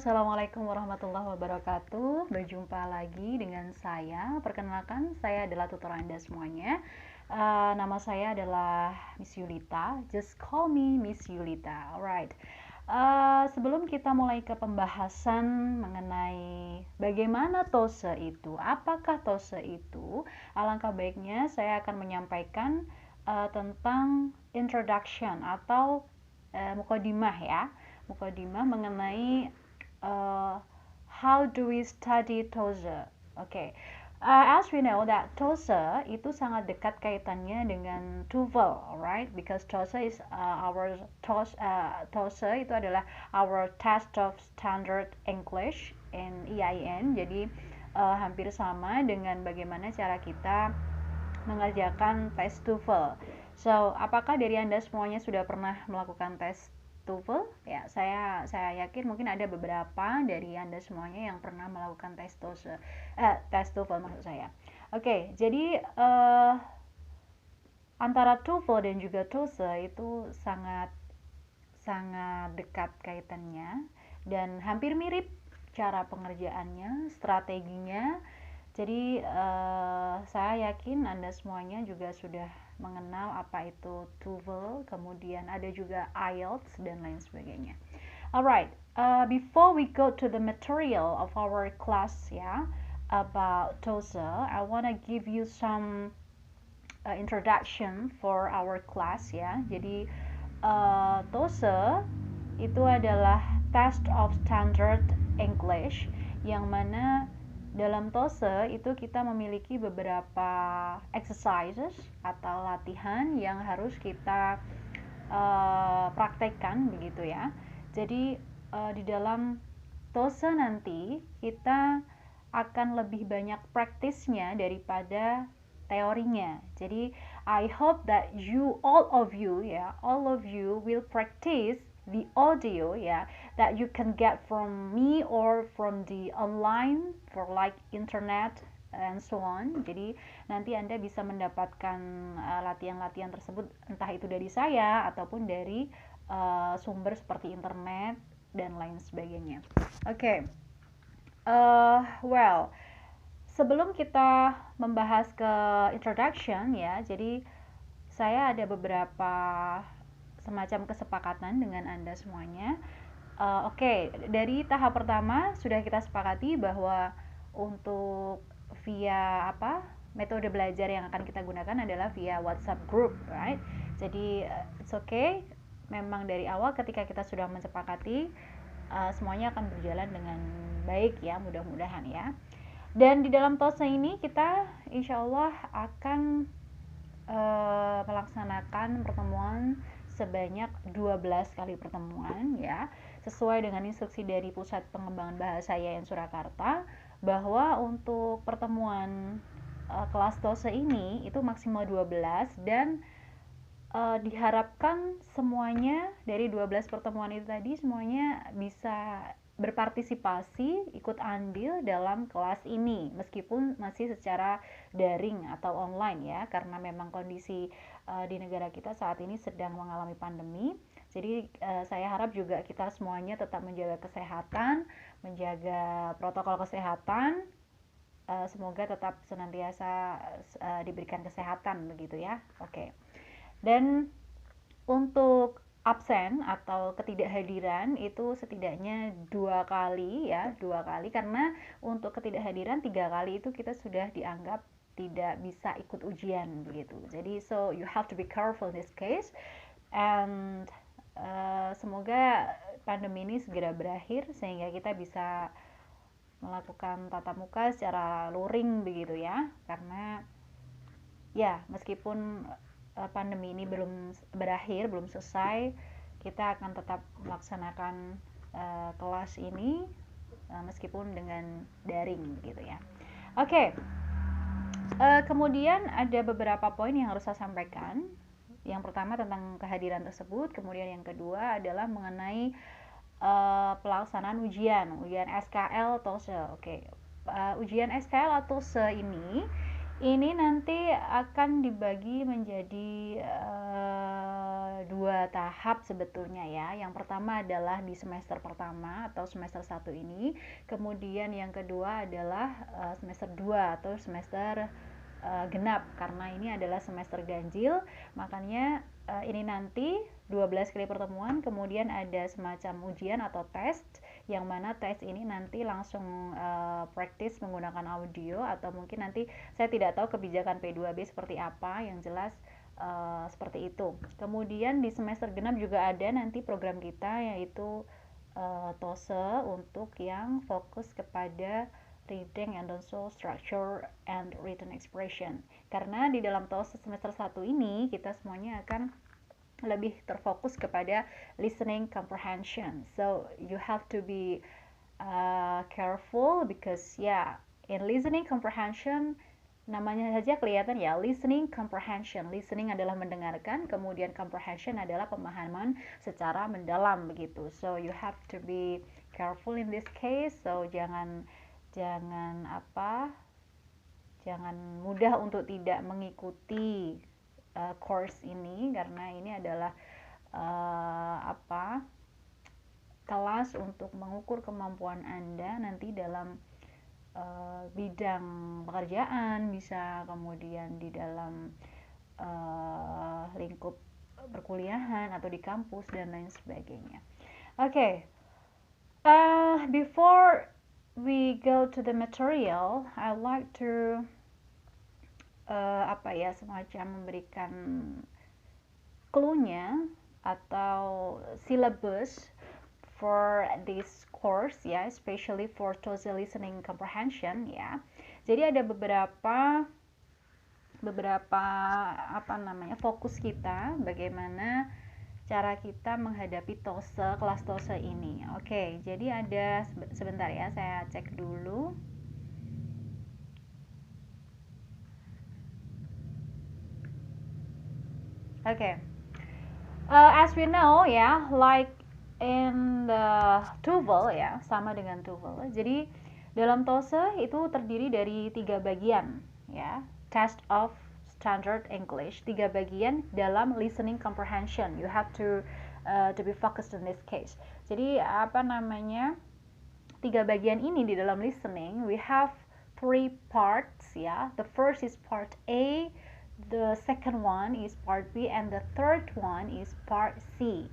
Assalamualaikum warahmatullahi wabarakatuh. Berjumpa lagi dengan saya. Perkenalkan, saya adalah tutor Anda semuanya. Nama saya adalah Miss Yulita. Just call me Miss Yulita. Alright. Sebelum kita mulai ke pembahasan mengenai bagaimana TOSE itu, apakah TOSE itu, alangkah baiknya saya akan menyampaikan tentang introduction atau mukadimah ya. Mukadimah mengenai how do we study TOSE. Okay. As we know that TOSE itu sangat dekat kaitannya dengan TOEFL, alright? Because TOSE is TOSE itu adalah our test of standard English in EIN. Jadi hampir sama dengan bagaimana cara kita mengerjakan tes TOEFL. So, apakah dari Anda semuanya sudah pernah melakukan tes TOEFL? Ya, saya yakin mungkin ada beberapa dari Anda semuanya yang pernah melakukan tes TOEFL maksud saya. Oke, jadi antara TOEFL dan juga TOSE itu sangat dekat kaitannya dan hampir mirip cara pengerjaannya, strateginya. Jadi saya yakin Anda semuanya juga sudah mengenal apa itu TOEFL, kemudian ada juga IELTS dan lain sebagainya. Alright, before we go to the material of our class about TOSE, I wanna give you some introduction for our class ya. Jadi TOSE itu adalah Test of Standard English, yang mana dalam TOSE itu kita memiliki beberapa exercises atau latihan yang harus kita praktekkan begitu ya. Jadi di dalam TOSE nanti kita akan lebih banyak praktisnya daripada teorinya. Jadi I hope that all of you will practice the audio that you can get from me or from the online for like internet and so on. Jadi nanti Anda bisa mendapatkan latihan-latihan tersebut entah itu dari saya ataupun dari sumber seperti internet dan lain sebagainya. Oke. Well, sebelum kita membahas ke introduction ya, jadi saya ada beberapa semacam kesepakatan dengan Anda semuanya. Oke, dari tahap pertama sudah kita sepakati bahwa untuk via metode belajar yang akan kita gunakan adalah via WhatsApp group, right? Jadi it's okay. Memang dari awal ketika kita sudah menyepakati semuanya akan berjalan dengan baik ya, mudah-mudahan ya. Dan di dalam TOSE ini kita insya Allah akan melaksanakan pertemuan sebanyak 12 kali pertemuan ya, sesuai dengan instruksi dari Pusat Pengembangan Bahasa IAIN Surakarta, bahwa untuk pertemuan kelas TOSE ini itu maksimal 12 dan diharapkan semuanya dari 12 pertemuan itu tadi semuanya bisa berpartisipasi, ikut andil dalam kelas ini meskipun masih secara daring atau online ya, karena memang kondisi di negara kita saat ini sedang mengalami pandemi. Jadi saya harap juga kita semuanya tetap menjaga kesehatan, menjaga protokol kesehatan, semoga tetap senantiasa diberikan kesehatan begitu ya. Oke. Dan untuk absen atau ketidakhadiran itu setidaknya 2 kali ya, 2 kali, karena untuk ketidakhadiran 3 kali itu kita sudah dianggap tidak bisa ikut ujian begitu. Jadi so you have to be careful in this case, and semoga pandemi ini segera berakhir sehingga kita bisa melakukan tatap muka secara luring begitu ya, karena ya meskipun pandemi ini belum berakhir, belum selesai, kita akan tetap melaksanakan kelas ini meskipun dengan daring gitu ya. Oke. Kemudian ada beberapa poin yang harus saya sampaikan. Yang pertama tentang kehadiran tersebut, kemudian yang kedua adalah mengenai pelaksanaan ujian SKL TOSE. Oke. Ujian SKL atau TOSE ini nanti akan dibagi menjadi dua tahap sebetulnya ya. Yang pertama adalah di semester pertama atau semester 1 ini, kemudian yang kedua adalah semester 2 atau semester genap, karena ini adalah semester ganjil. Makanya ini nanti 12 kali pertemuan, kemudian ada semacam ujian atau tes, yang mana tes ini nanti langsung praktis menggunakan audio, atau mungkin nanti saya tidak tahu kebijakan P2B seperti apa, yang jelas seperti itu. Kemudian di semester genap juga ada nanti program kita, yaitu TOSE untuk yang fokus kepada reading and also structure and written expression. Karena di dalam TOSE semester 1 ini kita semuanya akan lebih terfokus kepada listening comprehension. So you have to be careful because in listening comprehension, namanya saja kelihatan ya, listening comprehension. Listening adalah mendengarkan, kemudian comprehension adalah pemahaman secara mendalam begitu. So you have to be careful in this case. So jangan mudah untuk tidak mengikuti course ini, karena ini adalah kelas untuk mengukur kemampuan Anda nanti dalam bidang pekerjaan, bisa kemudian di dalam lingkup perkuliahan atau di kampus dan lain sebagainya. Before we go to the material, I like to semacam memberikan clue-nya atau syllabus for this course ya, especially for TOSE listening comprehension ya. Jadi ada beberapa fokus kita, bagaimana cara kita menghadapi TOSE, kelas TOSE ini. Oke, jadi ada, sebentar ya, saya cek dulu. Oke. As we know ya, like in the TOEFL ya, sama dengan TOEFL. Jadi dalam TOSE itu terdiri dari 3 bagian ya. Test of Standard English, 3 bagian dalam listening comprehension. You have to be focused in this case. Jadi 3 bagian ini di dalam listening, we have 3 parts ya. The first is part A, the second one is part B, and the third one is part C.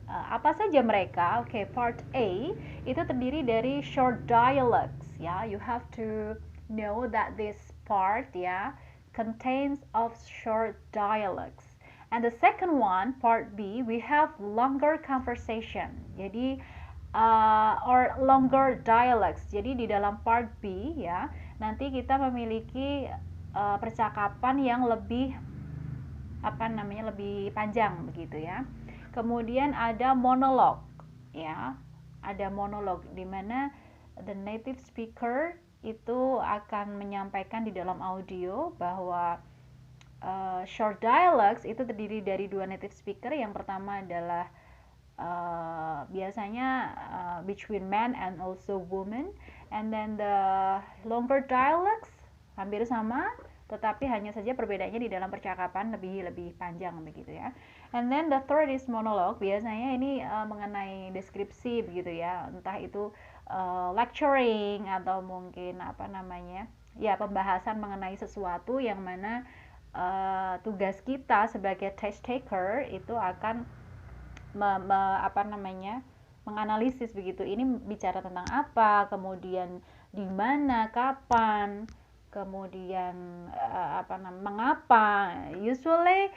Apa saja mereka? Part A itu terdiri dari short dialogues ya. You have to know that this part ya contains of short dialogues. And the second one, part B, we have longer conversation. Jadi or longer dialogues. Jadi di dalam part B ya, nanti kita memiliki percakapan yang lebih lebih panjang begitu ya. Kemudian ada monolog ya, ada monolog di mana the native speaker itu akan menyampaikan di dalam audio bahwa short dialogues itu terdiri dari 2 native speaker. Yang pertama adalah biasanya between men and also women, and then the longer dialogues hampir sama, tetapi hanya saja perbedaannya di dalam percakapan lebih panjang begitu ya. And then the third is monologue. Biasanya ini mengenai deskripsi begitu ya, entah itu lecturing atau mungkin pembahasan mengenai sesuatu yang mana tugas kita sebagai test taker itu akan menganalisis begitu. Ini bicara tentang apa, kemudian di mana, kapan, kemudian mengapa. Usually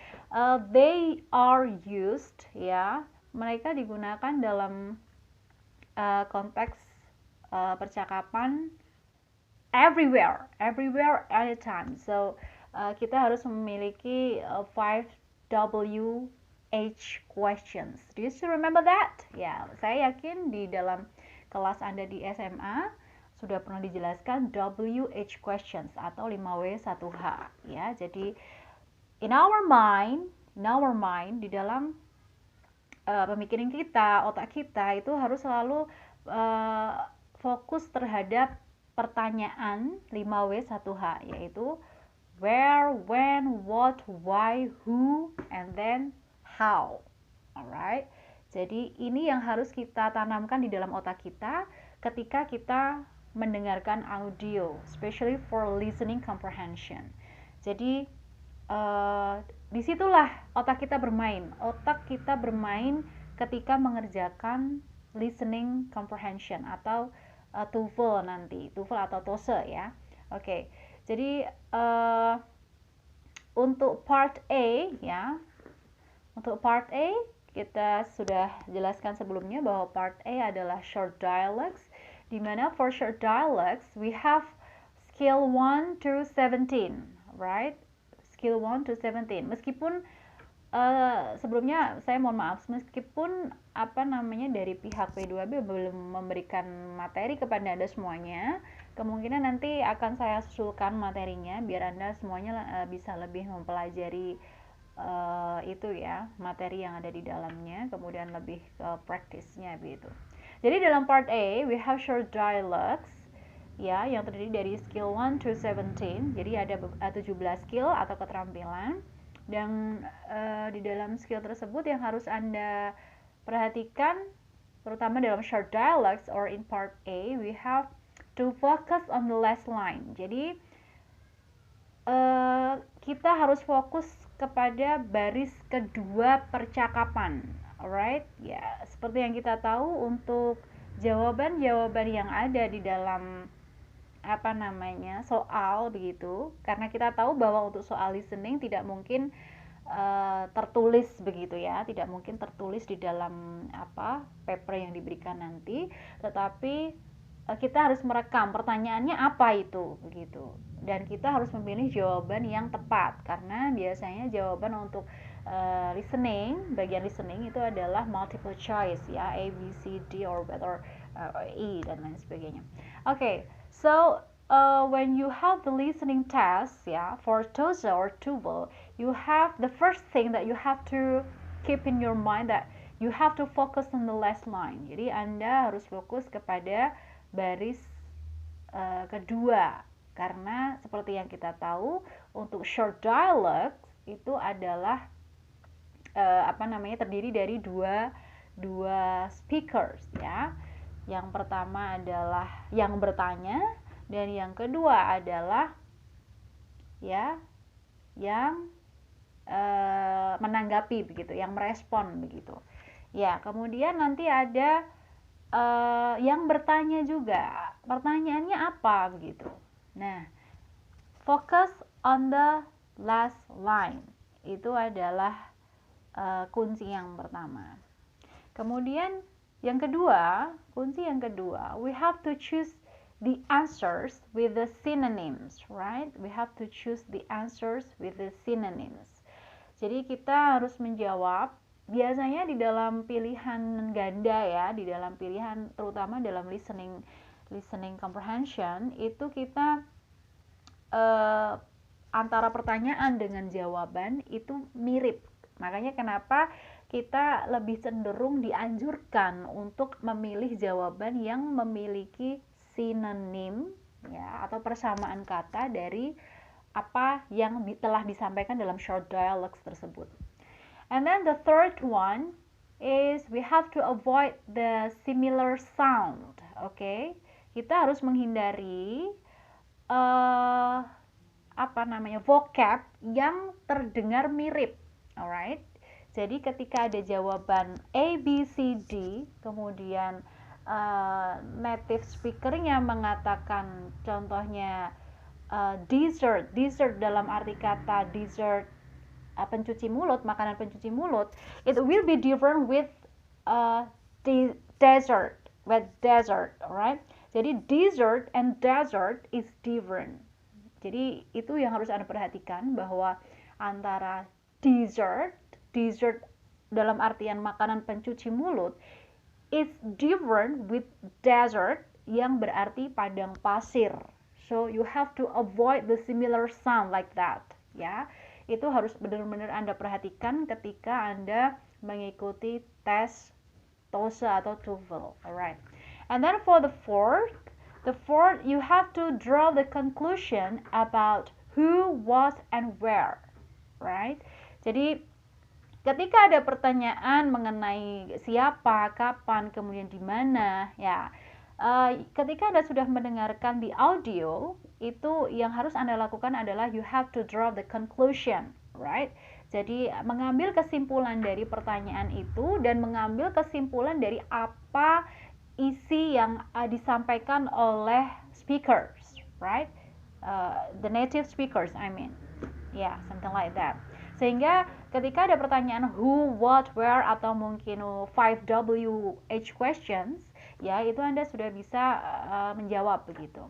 they are used ya, mereka digunakan dalam konteks percakapan everywhere anytime. So kita harus memiliki 5WH questions. Do you still remember that? Ya, saya yakin di dalam kelas Anda di SMA sudah pernah dijelaskan WH questions atau 5W1H ya. Jadi in our mind di dalam pemikiran kita, otak kita itu harus selalu fokus terhadap pertanyaan 5W1H, yaitu where, when, what, why, who, and then how. Alright. Jadi ini yang harus kita tanamkan di dalam otak kita ketika kita mendengarkan audio, especially for listening comprehension. Jadi disitulah otak kita bermain. Otak kita bermain ketika mengerjakan listening comprehension atau TOEFL nanti, TOEFL atau TOSE ya. Oke, jadi untuk part A ya, untuk part A kita sudah jelaskan sebelumnya bahwa part A adalah short dialogues, di mana for short dialogues we have skill 1 to 17, right? Skill 1 to 17. Meskipun sebelumnya saya mohon maaf, meskipun dari pihak P2B belum memberikan materi kepada Anda semuanya, kemungkinan nanti akan saya susulkan materinya biar Anda semuanya bisa lebih mempelajari itu ya, materi yang ada di dalamnya, kemudian lebih ke praktisnya begitu. Jadi dalam part A we have short dialogues ya, yang terdiri dari skill 1 to 17. Jadi ada 17 skill atau keterampilan. Dan di dalam skill tersebut yang harus Anda perhatikan, terutama dalam short dialogues or in part A, we have to focus on the last line. Jadi kita harus fokus kepada baris kedua percakapan. Alright, ya seperti yang kita tahu untuk jawaban-jawaban yang ada di dalam soal begitu, karena kita tahu bahwa untuk soal listening tidak mungkin tertulis begitu ya, tidak mungkin tertulis di dalam paper yang diberikan nanti, tetapi kita harus merekam pertanyaannya apa itu begitu, dan kita harus memilih jawaban yang tepat, karena biasanya jawaban untuk listening, bagian listening itu adalah multiple choice ya, A, B, C, D or E dan lain sebagainya. Oke. So when you have the listening test, for TOSA or TOEFL, you have the first thing that you have to keep in your mind that you have to focus on the last line. Jadi Anda harus fokus kepada baris kedua, karena seperti yang kita tahu untuk short dialogue itu adalah terdiri dari dua speakers ya. Yang pertama adalah yang bertanya, dan yang kedua adalah yang menanggapi begitu, yang merespon begitu. Ya, kemudian nanti ada yang bertanya juga. Pertanyaannya apa begitu. Nah, focus on the last line. Itu adalah kunci yang pertama. Kemudian kunci yang kedua, we have to choose the answers with the synonyms, right? We have to choose the answers with the synonyms. Jadi kita harus menjawab, biasanya di dalam pilihan ganda ya, di dalam pilihan terutama dalam listening comprehension, itu kita antara pertanyaan dengan jawaban itu mirip. Makanya kenapa kita lebih cenderung dianjurkan untuk memilih jawaban yang memiliki sinonim ya, atau persamaan kata dari apa yang telah disampaikan dalam short dialogues tersebut. And then the third one is we have to avoid the similar sound. Okay? Kita harus menghindari vocab yang terdengar mirip. Alright? Jadi ketika ada jawaban A, B, C, D, kemudian native speakernya mengatakan contohnya dessert dalam arti kata dessert, pencuci mulut, makanan pencuci mulut, it will be different with dessert, alright? Jadi dessert and dessert is different. Jadi itu yang harus Anda perhatikan, bahwa antara dessert dalam artian makanan pencuci mulut is different with desert yang berarti padang pasir. So you have to avoid the similar sound like that ya. Itu harus benar-benar Anda perhatikan ketika Anda mengikuti tes TOSA atau TOEFL. Alright. And then for the fourth you have to draw the conclusion about who, what, and where. Right? Jadi ketika ada pertanyaan mengenai siapa, kapan, kemudian di mana, ya, ketika Anda sudah mendengarkan di audio, itu yang harus Anda lakukan adalah you have to draw the conclusion, right? Jadi mengambil kesimpulan dari pertanyaan itu dan mengambil kesimpulan dari apa isi yang disampaikan oleh speakers, right? The native speakers, I mean, yeah, something like that. Sehingga ketika ada pertanyaan who, what, where, atau mungkin 5WH questions, ya itu Anda sudah bisa menjawab begitu.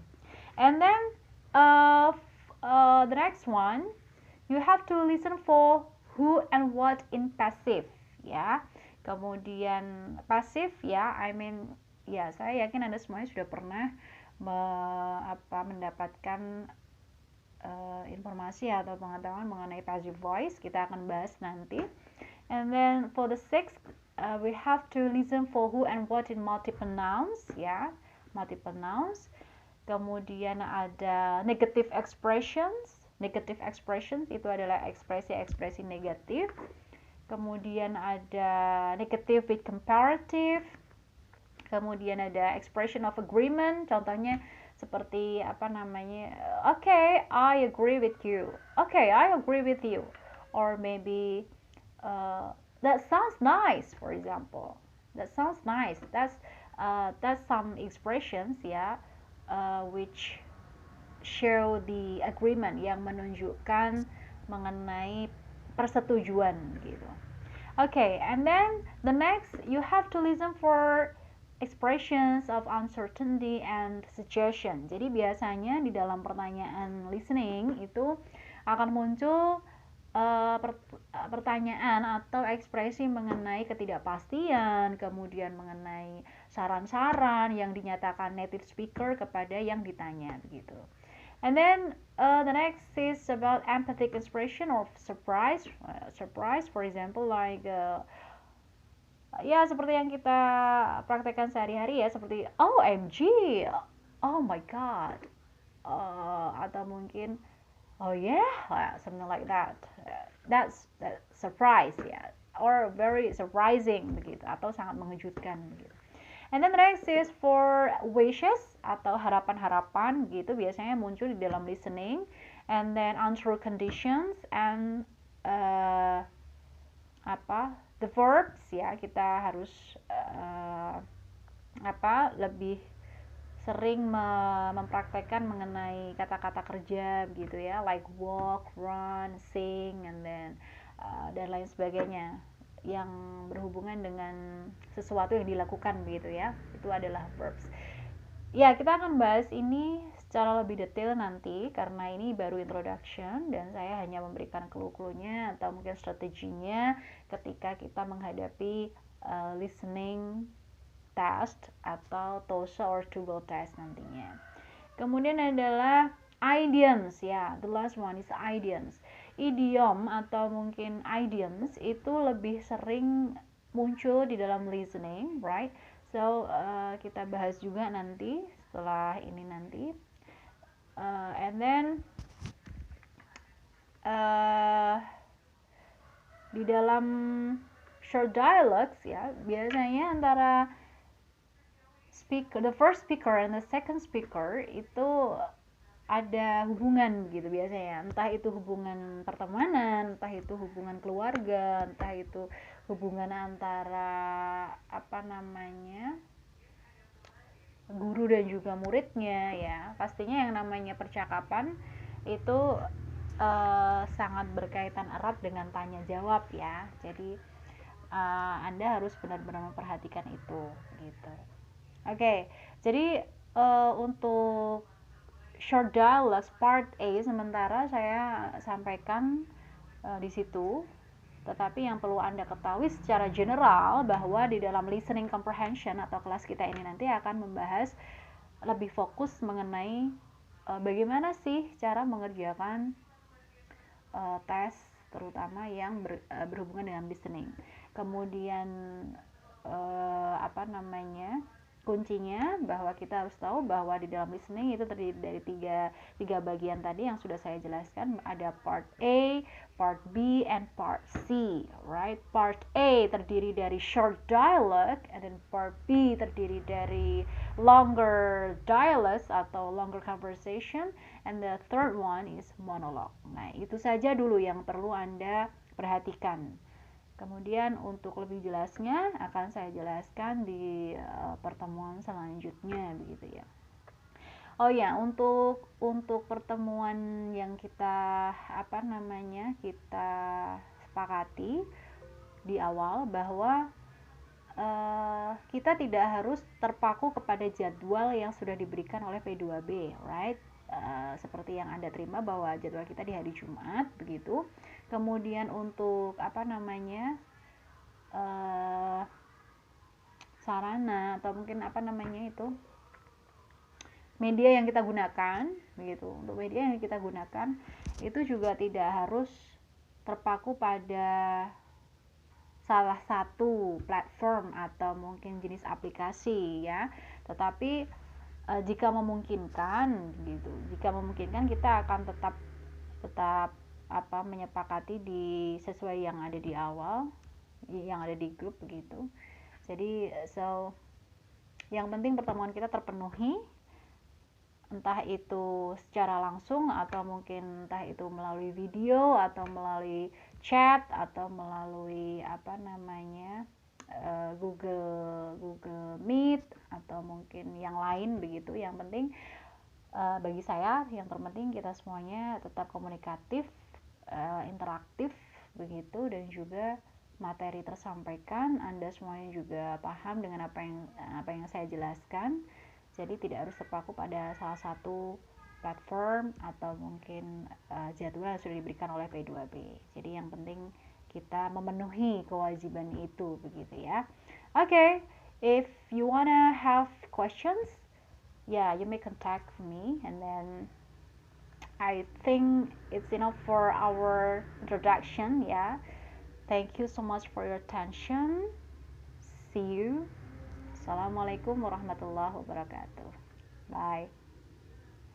And then the next one, you have to listen for who and what in passive, ya. Kemudian pasif, ya, I mean, ya saya yakin Anda semuanya sudah pernah mendapatkan informasi atau pengetahuan mengenai passive voice. Kita akan bahas nanti. And then for the sixth, we have to listen for who and what in multiple nouns, ya, multiple nouns. Kemudian ada negative expressions. Negative expressions itu adalah ekspresi-ekspresi negatif. Kemudian ada negative with comparative. Kemudian ada expression of agreement. Contohnya seperti okay, I agree with you, okay, I agree with you, or maybe that sounds nice, for example, that sounds nice. That's some expressions, ya, which show the agreement, yang menunjukkan mengenai persetujuan gitu. Okay, and then the next, you have to listen for expressions of uncertainty and suggestion. Jadi biasanya di dalam pertanyaan listening itu akan muncul pertanyaan atau ekspresi mengenai ketidakpastian, kemudian mengenai saran-saran yang dinyatakan native speaker kepada yang ditanya begitu. And then the next is about empathic expression or surprise. Surprise, for example, like ya seperti yang kita praktekkan sehari-hari, ya, seperti OMG, oh my god, atau mungkin oh yeah, something like that. That's surprise, ya, or very surprising begitu, atau sangat mengejutkan begitu. And then the next is for wishes atau harapan-harapan gitu, biasanya muncul di dalam listening. And then untrue conditions and the verbs, ya, kita harus lebih sering mempraktekkan mengenai kata-kata kerja begitu, ya, like walk, run, sing, and then dan lain sebagainya yang berhubungan dengan sesuatu yang dilakukan begitu, ya, itu adalah verbs. Ya, kita akan bahas ini secara lebih detail nanti karena ini baru introduction dan saya hanya memberikan clue-cluenya atau mungkin strateginya ketika kita menghadapi listening test atau TOEFL or TOEFL test nantinya. Kemudian adalah idioms, ya, the last one is idioms. Idiom atau mungkin idioms itu lebih sering muncul di dalam listening, right? So kita bahas juga nanti setelah ini nanti. And then di dalam short dialogues, ya, biasanya antara the first speaker and the second speaker itu ada hubungan gitu biasanya, entah itu hubungan pertemanan, entah itu hubungan keluarga, entah itu hubungan antara guru dan juga muridnya, ya. Pastinya yang namanya percakapan itu sangat berkaitan erat dengan tanya jawab, ya. Jadi Anda harus benar-benar memperhatikan itu gitu. Oke, jadi untuk short dialogues part A sementara saya sampaikan di situ. Tetapi yang perlu Anda ketahui secara general bahwa di dalam listening comprehension atau kelas kita ini nanti akan membahas lebih fokus mengenai bagaimana sih cara mengerjakan tes terutama yang berhubungan dengan listening. Kemudian kuncinya bahwa kita harus tahu bahwa di dalam listening itu terdiri dari tiga bagian tadi yang sudah saya jelaskan. Ada part A, part B, and part C, right? Part A terdiri dari short dialogue, and then part B terdiri dari longer dialogues atau longer conversation, and the third one is monologue. Nah, itu saja dulu yang perlu Anda perhatikan. Kemudian untuk lebih jelasnya akan saya jelaskan di pertemuan selanjutnya begitu ya. Oh ya, untuk pertemuan yang kita kita sepakati di awal bahwa kita tidak harus terpaku kepada jadwal yang sudah diberikan oleh P2B, right? Seperti yang Anda terima bahwa jadwal kita di hari Jumat begitu. Kemudian untuk sarana atau mungkin media yang kita gunakan begitu. Untuk media yang kita gunakan itu juga tidak harus terpaku pada salah satu platform atau mungkin jenis aplikasi ya, tetapi jika memungkinkan gitu, kita akan tetap menyepakati sesuai yang ada di awal, yang ada di grup begitu. Jadi yang penting pertemuan kita terpenuhi, entah itu secara langsung atau mungkin entah itu melalui video atau melalui chat atau melalui Google Meet atau mungkin yang lain begitu. Yang penting bagi saya yang terpenting kita semuanya tetap komunikatif, interaktif begitu, dan juga materi tersampaikan Anda semuanya juga paham dengan apa yang saya jelaskan. Jadi tidak harus terpaku pada salah satu platform atau mungkin jadwal yang sudah diberikan oleh P2B. Jadi yang penting kita memenuhi kewajiban itu begitu ya. Okay, if you wanna have questions, yeah, you may contact me, and then I think it's enough for our introduction. Yeah, thank you so much for your attention. See you. Assalamualaikum warahmatullahi wabarakatuh. Bye.